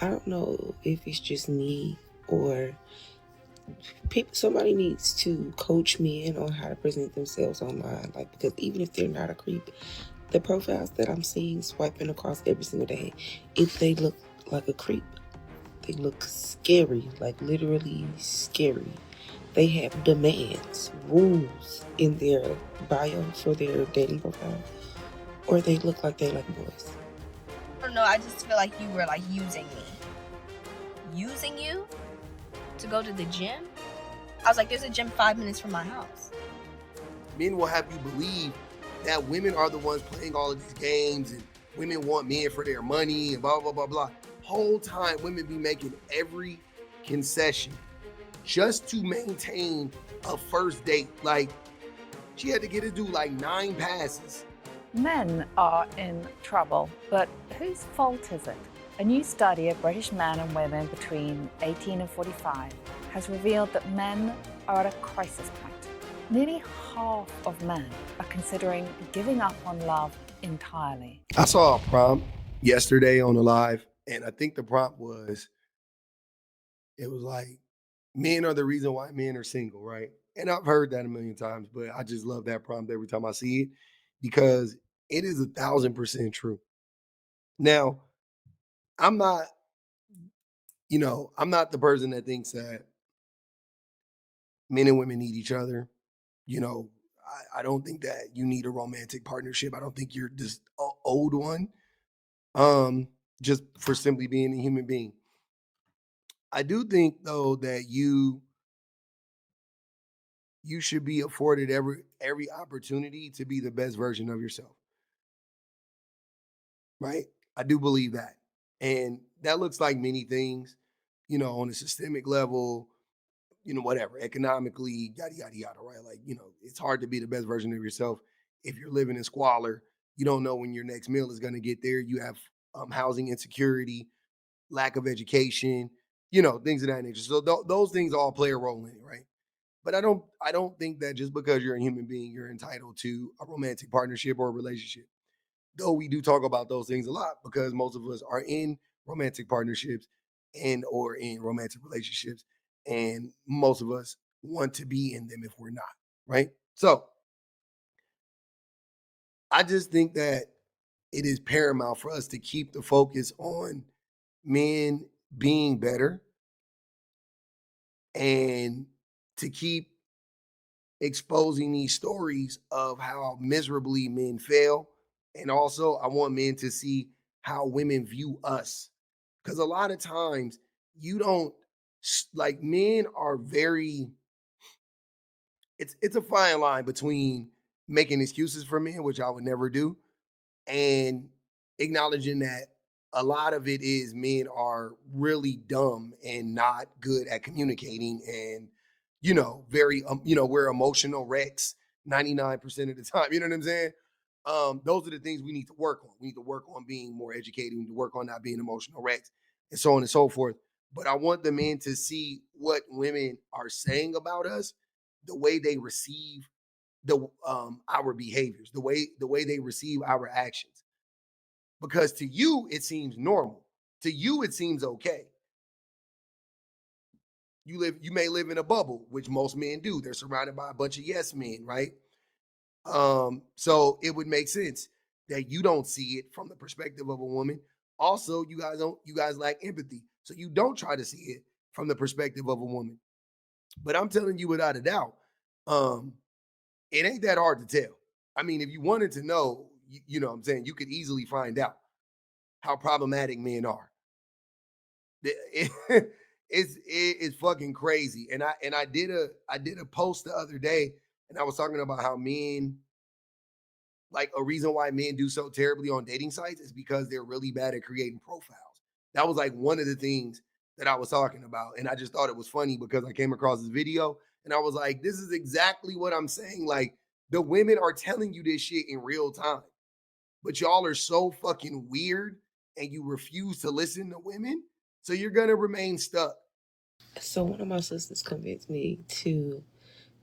I don't know if it's just me or somebody needs to coach men on how to present themselves online. Like, because even if they're not a creep, the profiles that I'm seeing swiping across every single day, if they look like a creep, they look scary, like literally scary. They have demands, rules in their bio for their dating profile, or they look like they like boys. I don't know, I just feel like you were like using me. Using you to go to the gym? I was like, there's a gym 5 minutes from my house. Men will have you believe that women are the ones playing all of these games and women want men for their money and blah, blah, blah, blah. Whole time, women be making every concession just to maintain a first date. Like, she had to get a dude like 9 passes. Men are in trouble, but whose fault is it? A new study of British men and women between 18 and 45 has revealed that men are at a crisis point. Nearly half of men are considering giving up on love entirely. I saw a prompt yesterday on the live, and I think the prompt was, it was like, men are the reason why men are single, right? And I've heard that a million times, but I just love that prompt every time I see it because it is 1,000% true. Now, I'm not, I'm not the person that thinks that men and women need each other. You know, I don't think that you need a romantic partnership. I don't think you're this old one, just for simply being a human being. I do think though that you should be afforded every opportunity to be the best version of yourself. Right? I do believe that. And that looks like many things, on a systemic level, whatever, economically, yada, yada, yada, right? Like, it's hard to be the best version of yourself if you're living in squalor. You don't know when your next meal is going to get there. You have housing insecurity, lack of education, things of that nature. So those things all play a role in it, right? But I don't think that just because you're a human being, you're entitled to a romantic partnership or a relationship. Though we do talk about those things a lot because most of us are in romantic partnerships and or in romantic relationships, and most of us want to be in them if we're not, right? So I just think that it is paramount for us to keep the focus on men being better and to keep exposing these stories of how miserably men fail. And also, I want men to see how women view us. Because a lot of times, you don't like, men are very, it's a fine line between making excuses for men, which I would never do, and acknowledging that a lot of it is men are really dumb and not good at communicating and very we're emotional wrecks 99% of the time. You know what I'm saying? Those are the things we need to work on. We need to work on being more educated. We need to work on not being emotional wrecks and so on and so forth. But I want the men to see what women are saying about us, the way they receive the our behaviors, the way they receive our actions. Because to you it seems normal. To you it seems okay. You may live in a bubble, which most men do. They're surrounded by a bunch of yes men, right? So it would make sense that you don't see it from the perspective of a woman. Also, you guys lack empathy. So you don't try to see it from the perspective of a woman. But I'm telling you without a doubt, um, it ain't that hard to tell. I mean, if you wanted to know, you know what I'm saying, you could easily find out how problematic men are. It's fucking crazy. And I did a post the other day, and I was talking about how men, like, a reason why men do so terribly on dating sites is because they're really bad at creating profiles. That was like one of the things that I was talking about. And I just thought it was funny because I came across this video and I was like, this is exactly what I'm saying. Like, the women are telling you this shit in real time, but y'all are so fucking weird and you refuse to listen to women. So you're going to remain stuck. So one of my sisters convinced me to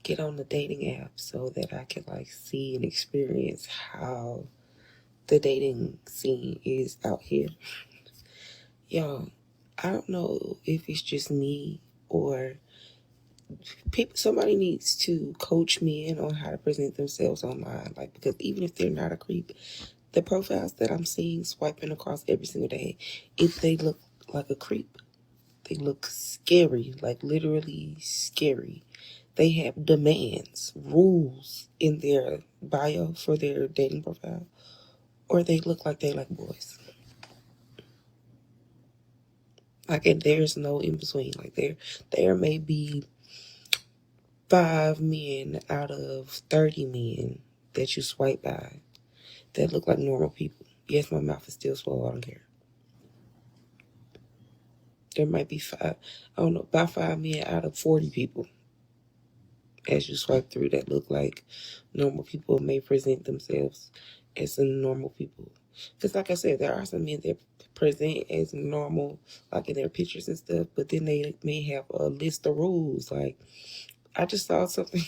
get on the dating app so that I could like see and experience how the dating scene is out here. Y'all, I don't know if it's just me or somebody needs to coach men on how to present themselves online. Like, because even if they're not a creep, the profiles that I'm seeing swiping across every single day, if they look like a creep, they look scary, like literally scary. They have demands, rules in their bio for their dating profile, or they look like they like boys. Like, and there's no in between. Like, there may be 5 men out of 30 men that you swipe by that look like normal people. Yes, my mouth is still swollen. I don't care. There might be I don't know, about 5 men out of 40 people as you swipe through that look like normal people may present themselves as normal people. Because, like I said, there are some men that present as normal, like in their pictures and stuff, but then they may have a list of rules. Like, I just saw something.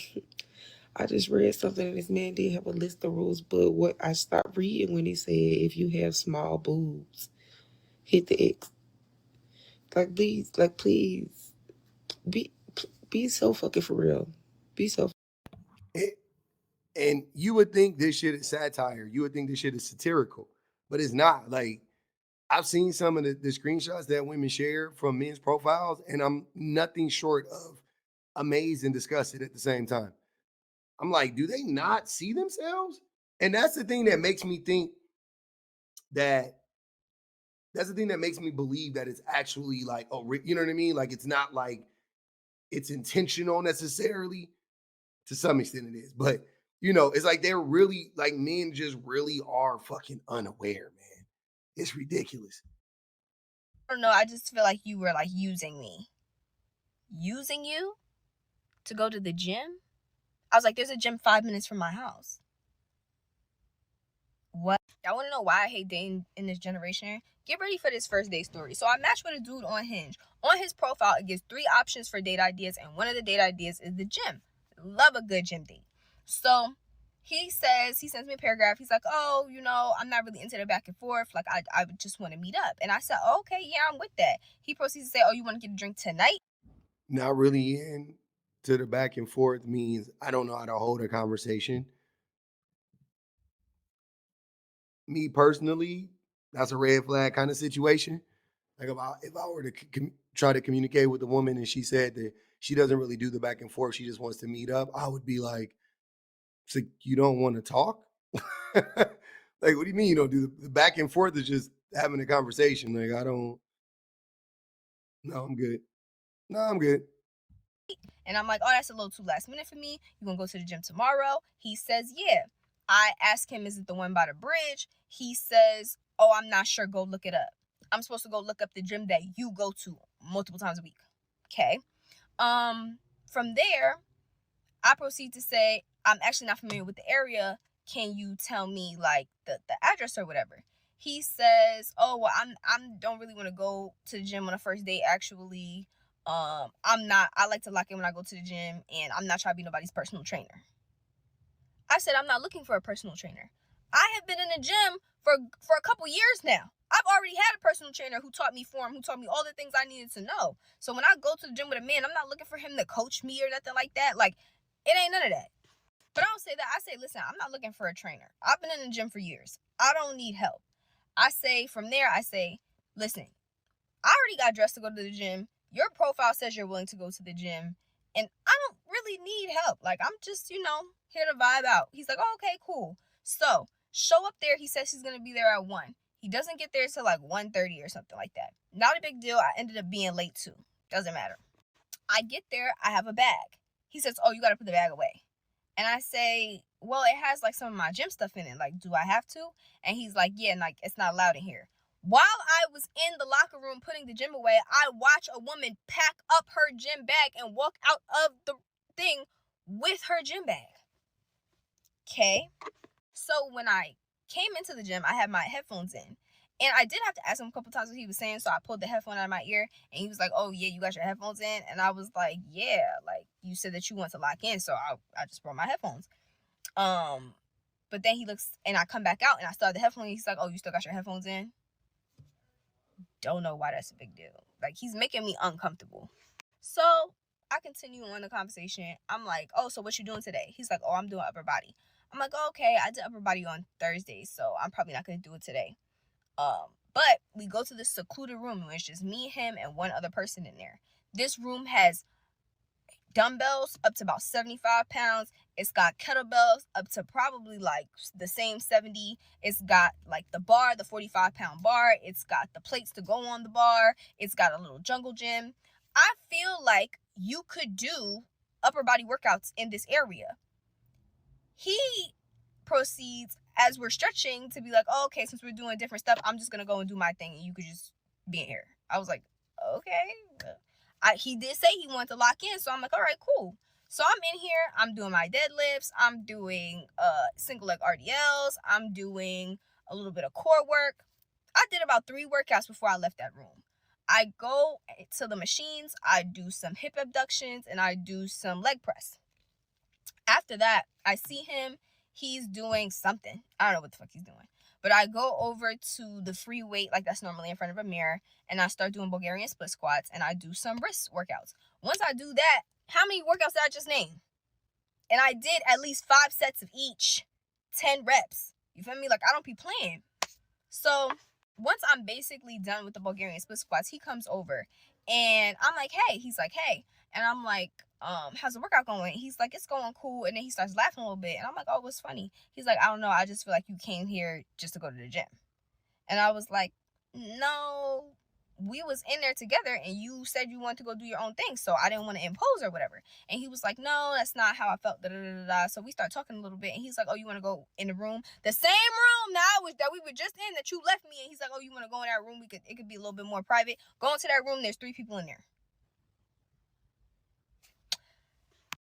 I just read something and this man did have a list of rules, but what I stopped reading when he said if you have small boobs, hit the X. Like please, be be so fucking for real. Be so. And you would think this shit is satire. You would think this shit is satirical, but it's not. Like, I've seen some of the screenshots that women share from men's profiles, and I'm nothing short of amazed and disgusted at the same time. I'm like, do they not see themselves? And that's the thing that makes me think that that's the thing that makes me believe that it's actually like, oh, you know what I mean? Like, it's not like it's intentional necessarily. To some extent, it is, but it's like they're really like men just really are fucking unaware, man. It's ridiculous. I don't know. I just feel like you were like using me. Using you to go to the gym? I was like, there's a gym 5 minutes from my house. What? I want to know why I hate dating in this generation. Get ready for this first date story. So I matched with a dude on Hinge. On his profile, it gives 3 options for date ideas, and one of the date ideas is the gym. Love a good gym date. So he sends me a paragraph. He's like, oh, I'm not really into the back and forth. Like, I just want to meet up. And I said, oh, okay, yeah, I'm with that. He proceeds to say, oh, you want to get a drink tonight? Not really in to the back and forth means I don't know how to hold a conversation. Me personally, that's a red flag kind of situation. Like, if I were to try to communicate with a woman and she said that she doesn't really do the back and forth, she just wants to meet up, I would be like, so you don't want to talk? Like, what do you mean you don't do the back and forth? Is just having a conversation. Like, I don't. No, I'm good. No, I'm good. And I'm like, oh, that's a little too last minute for me. You gonna go to the gym tomorrow? He says, yeah. I ask him, is it the one by the bridge? He says, oh, I'm not sure. Go look it up. I'm supposed to go look up the gym that you go to multiple times a week. Okay. From there, I proceed to say, I'm actually not familiar with the area. Can you tell me like the address or whatever? He says, oh, well, I'm don't really want to go to the gym on a first date, actually. I like to lock in when I go to the gym, and I'm not trying to be nobody's personal trainer. I said, I'm not looking for a personal trainer. I have been in the gym for a couple years now. I've already had a personal trainer who taught me form, who taught me all the things I needed to know. So when I go to the gym with a man, I'm not looking for him to coach me or nothing like that. Like, it ain't none of that. But I don't say that. I say, listen, I'm not looking for a trainer. I've been in the gym for years. I don't need help. I say, from there, listen, I already got dressed to go to the gym. Your profile says you're willing to go to the gym. And I don't really need help. Like, I'm just, here to vibe out. He's like, oh, okay, cool. So, show up there. He says he's going to be there at 1. He doesn't get there till like 1:30 or something like that. Not a big deal. I ended up being late too. Doesn't matter. I get there. I have a bag. He says, oh, you got to put the bag away. And I say, well, it has like some of my gym stuff in it. Like, do I have to? And he's like, yeah, and like it's not allowed in here. While I was in the locker room putting the gym away, I watch a woman pack up her gym bag and walk out of the thing with her gym bag. Okay. So when I came into the gym, I had my headphones in. And I did have to ask him a couple times what he was saying. So I pulled the headphone out of my ear and he was like, oh, yeah, you got your headphones in? And I was like, yeah, like you said that you want to lock in. So I just brought my headphones. But then he looks and I come back out and I still have the headphones. He's like, oh, you still got your headphones in? don't know why that's a big deal. Like, he's making me uncomfortable. So I continue on the conversation. I'm like, oh, so what you doing today? He's like, oh, I'm doing upper body. I'm like, oh, okay, I did upper body on Thursday, so I'm probably not going to do it today. But we go to this secluded room where it's just me, him, and one other person in there. This room has dumbbells up to about 75 pounds. It's got kettlebells up to probably like the same 70. It's got like the bar, the 45-pound bar. It's got the plates to go on the bar. It's got a little jungle gym. I feel like you could do upper body workouts in this area. He proceeds, as we're stretching, to be like, oh, okay, since we're doing different stuff, I'm just going to go and do my thing and you could just be in here. I was like, okay. He did say he wanted to lock in, so I'm like, all right, cool. So I'm in here, I'm doing my deadlifts, I'm doing single leg RDLs, I'm doing a little bit of core work. I did about 3 workouts before I left that room. I go to the machines, I do some hip abductions, and I do some leg press. After that, I see him, he's doing something. I don't know what the fuck he's doing. But I go over to the free weight, like that's normally in front of a mirror, and I start doing Bulgarian split squats, and I do some wrist workouts. Once I do that, how many workouts did I just name? And I did at least 5 sets of each, 10 reps. You feel me? Like, I don't be playing. So once I'm basically done with the Bulgarian split squats, he comes over, and I'm like, hey. He's like, hey. And I'm like, how's the workout going? He's like, it's going cool. And then he starts laughing a little bit. And I'm like, oh, what's funny? He's like, I don't know. I just feel like you came here just to go to the gym. And I was like, no, we was in there together and you said you wanted to go do your own thing. So I didn't want to impose or whatever. And he was like, no, that's not how I felt. Da, da, da, da. So we start talking a little bit. And he's like, oh, you want to go in the room? The same room now that we were just in that you left me. And he's like, oh, you want to go in that room? It could be a little bit more private. Go into that room. There's 3 people in there.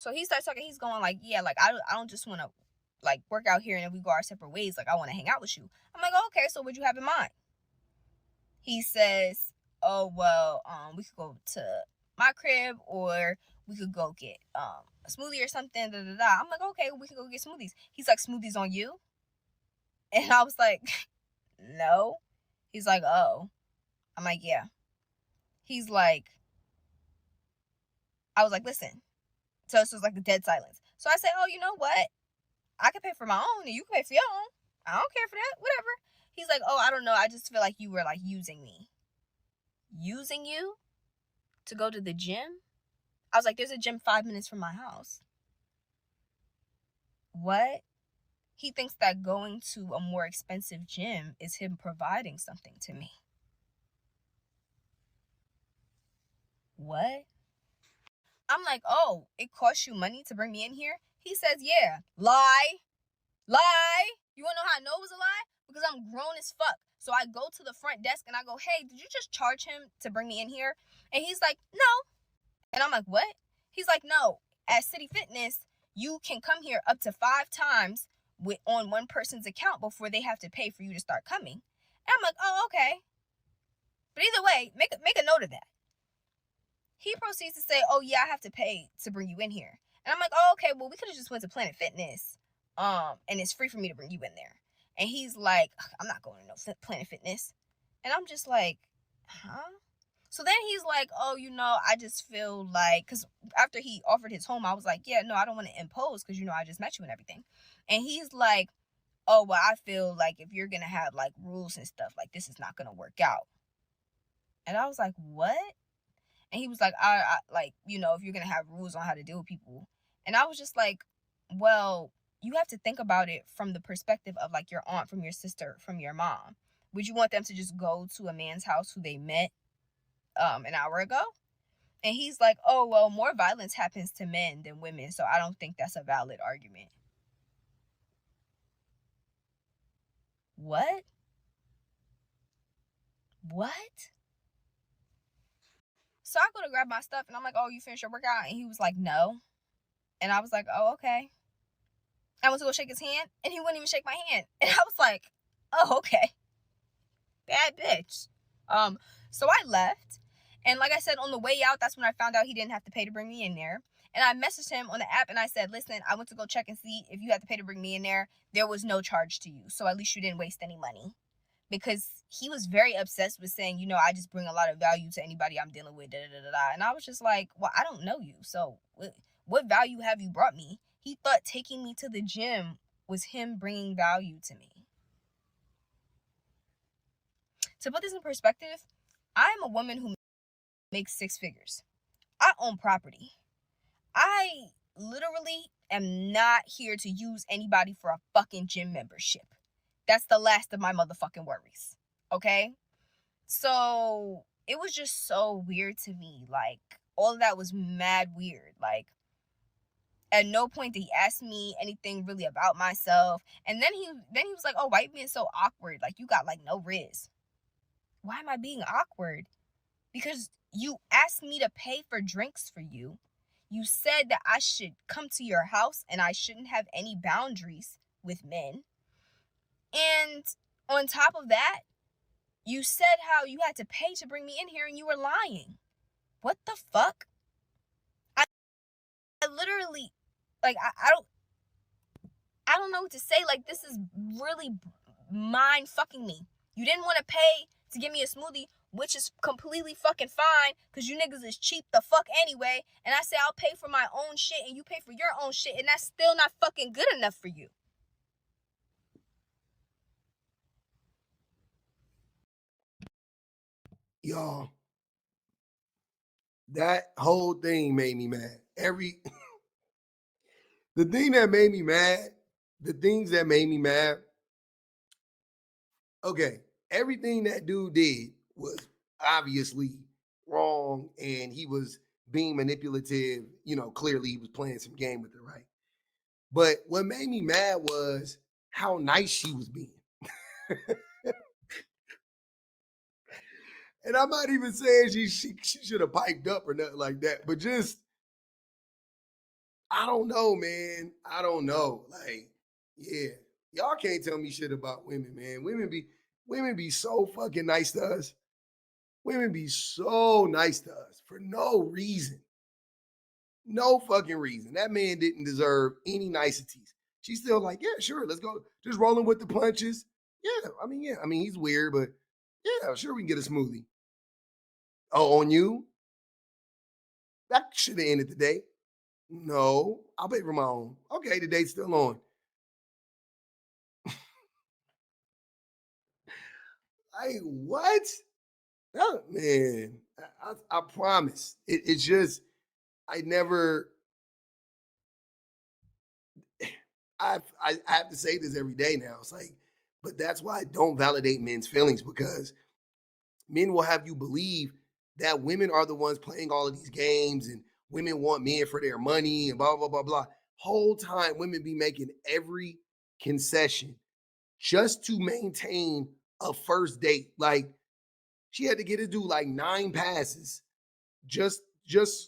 So he starts talking, he's going like, yeah, like, I don't just want to, like, work out here and then we go our separate ways. Like, I want to hang out with you. I'm like, oh, okay, so what'd you have in mind? He says, oh, well, we could go to my crib or we could go get a smoothie or something, da, da, da. I'm like, okay, we can go get smoothies. He's like, smoothies on you? And I was like, no. He's like, oh. I'm like, yeah. He's like, I was like, listen. So it was like a dead silence. So I said, oh, you know what? I can pay for my own and you can pay for your own. I don't care for that. Whatever. He's like, oh, I don't know. I just feel like you were like using me. Using you to go to the gym? I was like, there's a gym 5 minutes from my house. What? He thinks that going to a more expensive gym is him providing something to me. What? I'm like, oh, it costs you money to bring me in here? He says, yeah. Lie. You want to know how I know it was a lie? Because I'm grown as fuck. So I go to the front desk and I go, hey, did you just charge him to bring me in here? And he's like, no. And I'm like, what? He's like, no. At City Fitness, you can come here up to 5 times on one person's account before they have to pay for you to start coming. And I'm like, oh, okay. But either way, make a note of that. He proceeds to say, oh, yeah, I have to pay to bring you in here. And I'm like, oh, okay, well, we could have just went to Planet Fitness, and it's free for me to bring you in there. And he's like, I'm not going to no Planet Fitness. And I'm just like, huh? So then he's like, oh, you know, I just feel like, because after he offered his home, I was like, yeah, no, I don't want to impose because, you know, I just met you and everything. And he's like, oh, well, I feel like if you're going to have, like, rules and stuff, like, this is not going to work out. And I was like, what? And he was like, I like, you know, if you're going to have rules on how to deal with people. And I was just like, well, you have to think about it from the perspective of like your aunt, from your sister, from your mom. Would you want them to just go to a man's house who they met an hour ago? And he's like, oh, well, more violence happens to men than women. So I don't think that's a valid argument. What? So I go to grab my stuff and I'm like, oh, you finished your workout? And he was like, no. And I was like, oh, okay. I went to go shake his hand and he wouldn't even shake my hand. And I was like, oh, okay. Bad bitch. So I left. And like I said, on the way out, that's when I found out he didn't have to pay to bring me in there. And I messaged him on the app and I said, listen, I went to go check and see if you had to pay to bring me in there. There was no charge to you. So at least you didn't waste any money. because he was very obsessed with saying, I just bring a lot of value to anybody I'm dealing with, And I was just like, well, I don't know you. So what value have you brought me? He thought taking me to the gym was him bringing value to me. To put this in perspective, I am a woman who makes 6 figures. I own property. I literally am not here to use anybody for a fucking gym membership. That's the last of my motherfucking worries. Okay? So it was just so weird to me. Like, all of that was mad weird. Like, at no point did he ask me anything really about myself. And then he was like, oh, why you being so awkward? Like, you got like no riz. Why am I being awkward? Because you asked me to pay for drinks for you. You said that I should come to your house and I shouldn't have any boundaries with men. And on top of that, you said how you had to pay to bring me in here and you were lying. What the fuck? I literally, like, I don't know what to say. Like, this is really mind fucking me. You didn't want to pay to give me a smoothie, which is completely fucking fine, because you niggas is cheap the fuck anyway. And I say I'll pay for my own shit and you pay for your own shit, and that's still not fucking good enough for you. Y'all, that whole thing made me mad. The thing that made me mad, the things that made me mad, okay, everything that dude did was obviously wrong and he was being manipulative. Clearly he was playing some game with her, right? But what made me mad was how nice she was being. And I'm not even saying she should have piped up or nothing like that, but just, I don't know, man. I don't know. Like, yeah, y'all can't tell me shit about women, man. Women be so fucking nice to us. Women be so nice to us for no reason. No fucking reason. That man didn't deserve any niceties. She's still like, yeah, sure, let's go. Just rolling with the punches. Yeah, I mean, he's weird, but yeah, sure, we can get a smoothie. Oh, on you? That should have ended the date. No, I'll pay for my own. Okay, the date's still on. Like, what? Oh, man, I promise. It's just, I never, I have to say this every day now. It's like, but that's why I don't validate men's feelings, because men will have you believe that women are the ones playing all of these games and women want men for their money and blah, blah, blah, blah. Whole time, women be making every concession just to maintain a first date. Like, she had to get a dude like 9 passes just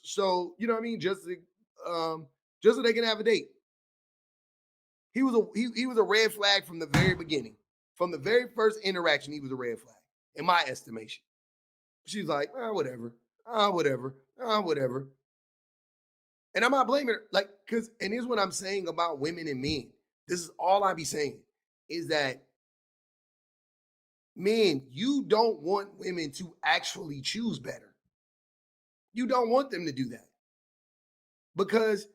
so, you know what I mean? Just so they can have a date. He was a red flag from the very beginning. From the very first interaction, he was a red flag, in my estimation. She's like, whatever, whatever, whatever. And I'm not blaming her, like, and here's what I'm saying about women and men. This is all I be saying, is that men, you don't want women to actually choose better. You don't want them to do that, because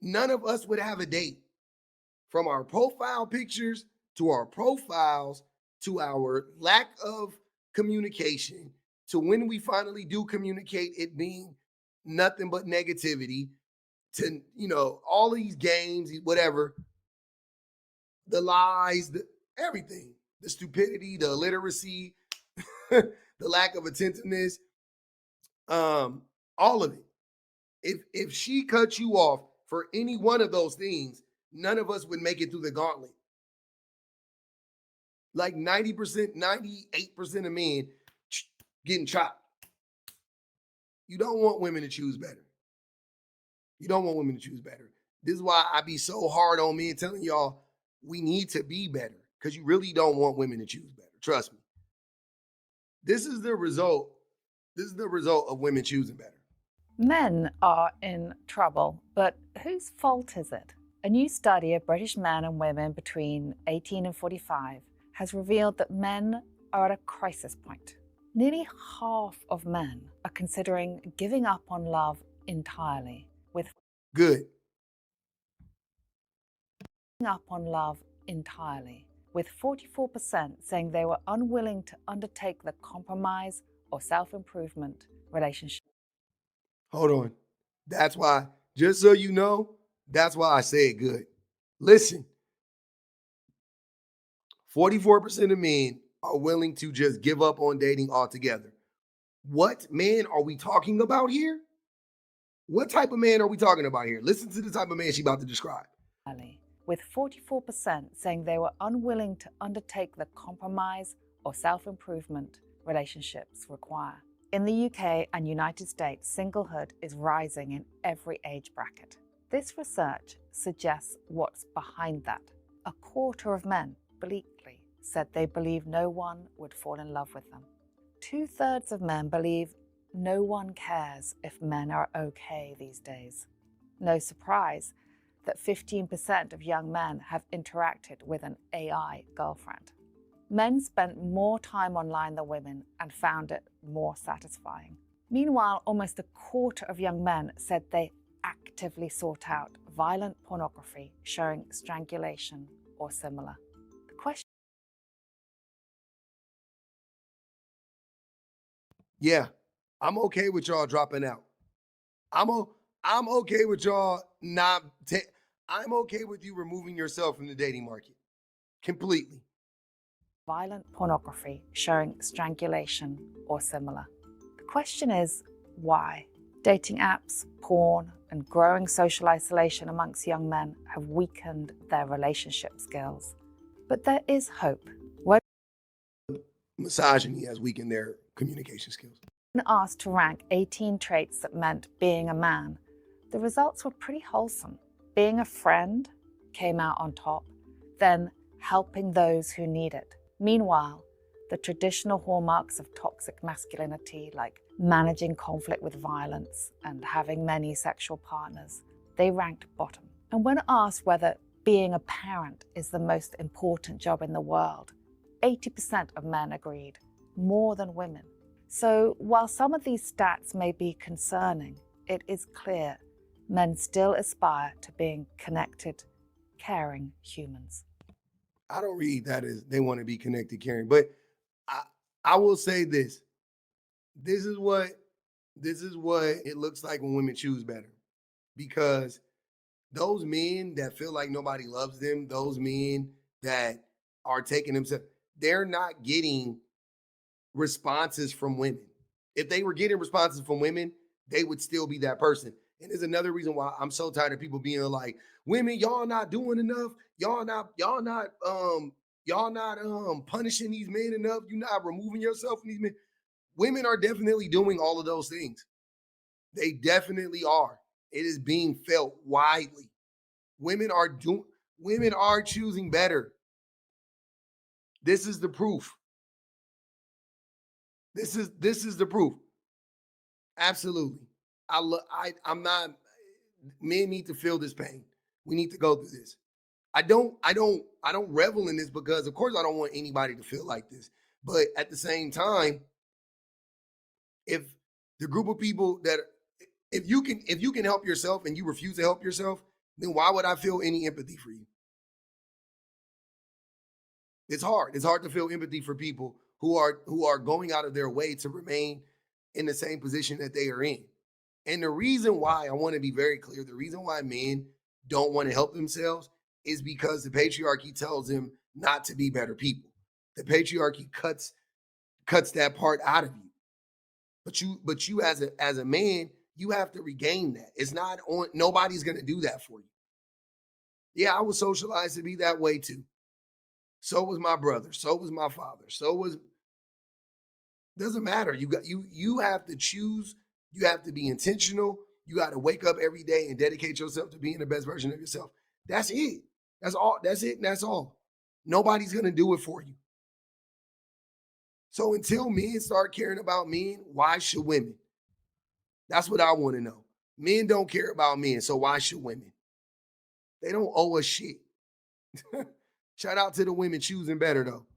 none of us would have a date, from our profile pictures to our profiles to our lack of communication to when we finally do communicate, it being nothing but negativity, to, all these games, whatever, the lies, everything, the stupidity, the illiteracy, the lack of attentiveness, all of it. If she cut you off for any one of those things, none of us would make it through the gauntlet. Like 90%, 98% of men getting chopped. You don't want women to choose better. You don't want women to choose better. This is why I be so hard on men telling y'all we need to be better, because you really don't want women to choose better. Trust me. This is the result. This is the result of women choosing better. Men are in trouble, but whose fault is it? A new study of British men and women between 18 and 45 has revealed that men are at a crisis point. Nearly half of men are considering giving up on love entirely, with Good. 44% saying they were unwilling to undertake the compromise or self-improvement relationship. Hold on. That's why, just so you know, that's why I say it good. Listen, 44% of men are willing to just give up on dating altogether. What man are we talking about here? What type of man are we talking about here? Listen to the type of man she's about to describe. With 44% saying they were unwilling to undertake the compromise or self-improvement relationships require. In the UK and United States, singlehood is rising in every age bracket. This research suggests what's behind that. A quarter of men bleakly said they believe no one would fall in love with them. 2/3 of men believe no one cares if men are okay these days. No surprise that 15% of young men have interacted with an AI girlfriend. Men spent more time online than women and found it more satisfying. Meanwhile, almost a quarter of young men said they actively sought out violent pornography showing strangulation or similar. The question Yeah, I'm okay with y'all dropping out. I'm okay with y'all not. I'm okay with you removing yourself from the dating market completely. violent pornography showing strangulation or similar. The question is, why? Dating apps, porn, and growing social isolation amongst young men have weakened their relationship skills. But there is hope. When Misogyny has weakened their communication skills. asked to rank 18 traits that meant being a man, the results were pretty wholesome. Being a friend came out on top, then helping those who need it. Meanwhile, the traditional hallmarks of toxic masculinity, like managing conflict with violence and having many sexual partners, they ranked bottom. And when asked whether being a parent is the most important job in the world, 80% of men agreed, more than women. So while some of these stats may be concerning, it is clear men still aspire to being connected, caring humans. I don't read that as they want to be connected, caring, but I will say this. This is what it looks like when women choose better. Because those men that feel like nobody loves them, those men that are taking themselves, they're not getting responses from women. If they were getting responses from women, they would still be that person. And there's another reason why I'm so tired of people being like, women, y'all not doing enough. Y'all not punishing these men enough. You're not removing yourself from these men. Women are definitely doing all of those things. They definitely are. It is being felt widely. Women are choosing better. This is the proof. This is the proof. Absolutely. I'm not men need to feel this pain. We need to go through this. I don't revel in this because of course I don't want anybody to feel like this. But at the same time, if the group of people that if you can help yourself and you refuse to help yourself, then why would I feel any empathy for you? It's hard. It's hard to feel empathy for people who are going out of their way to remain in the same position that they are in. And the reason why I want to be very clear, the reason why men don't want to help themselves is because the patriarchy tells them not to be better people. The patriarchy cuts that part out of you. But you as a man, you have to regain that. It's not on nobody's going to do that for you. Yeah, I was socialized to be that way too. So was my brother. So was my father. Doesn't matter. You have to choose. You have to be intentional. You got to wake up every day and dedicate yourself to being the best version of yourself. That's it. That's all. That's it. And that's all. Nobody's gonna do it for you. So until men start caring about men, why should women? That's what I want to know. Men don't care about men, so why should women? They don't owe us shit. Shout out to the women choosing better though.